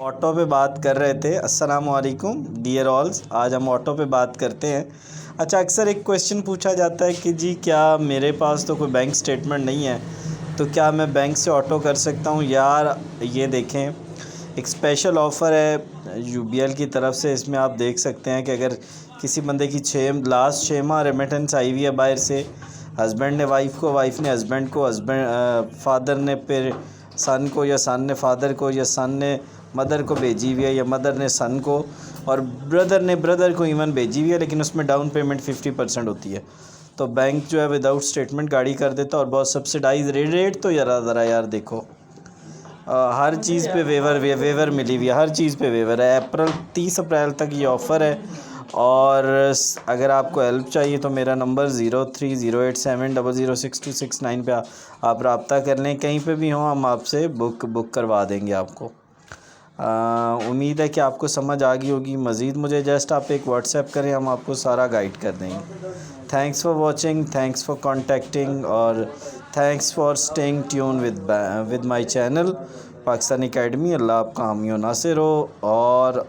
Auto पे बात कर रहे थे। अस्सलाम वालेकुम डियर ऑल्स, आज हम ऑटो पे बात करते हैं। अच्छा, अक्सर एक क्वेश्चन पूछा जाता है कि जी क्या मेरे पास तो कोई बैंक स्टेटमेंट नहीं है, तो क्या मैं बैंक से ऑटो कर सकता हूँ? यार ये देखें, एक स्पेशल ऑफ़र है यूबीएल की तरफ से। इसमें आप देख सकते हैं कि अगर किसी बंदे की लास्ट 6 माह रेमिटेंस आई हुई है बाहर से, हस्बैंड ने वाइफ को, वाइफ ने हस्बैंड को, फादर ने फिर सन को, या सन ने फादर को, या सन ने मदर को भेजी हुई है, या मदर ने सन को, और ब्रदर ने ब्रदर को इवन भेजी हुई है, लेकिन उसमें डाउन पेमेंट 50% होती है। तो बैंक जो है विदाउट स्टेटमेंट गाड़ी कर देता है और बहुत सब्सिडाइज रेट। तो ज़रा यार देखो, हर चीज़ पे वेवर मिली हुई है, हर चीज़ पे वेवर है। 30 अप्रैल तक ये ऑफ़र है। और अगर आपको हेल्प चाहिए तो मेरा नंबर 0308700626 पे आप रब्ता कर लें। कहीं पे भी हों, हम आपसे बुक करवा देंगे आपको। उम्मीद है कि आपको समझ आ गई होगी। मज़ीद मुझे जस्ट आप एक व्हाट्सएप करें, हम आपको सारा गाइड कर देंगे। Thanks for watching, thanks for contacting, और thanks for staying tune with my channel Pakistan Academy. Allah आपका हामी व नासिर हो। और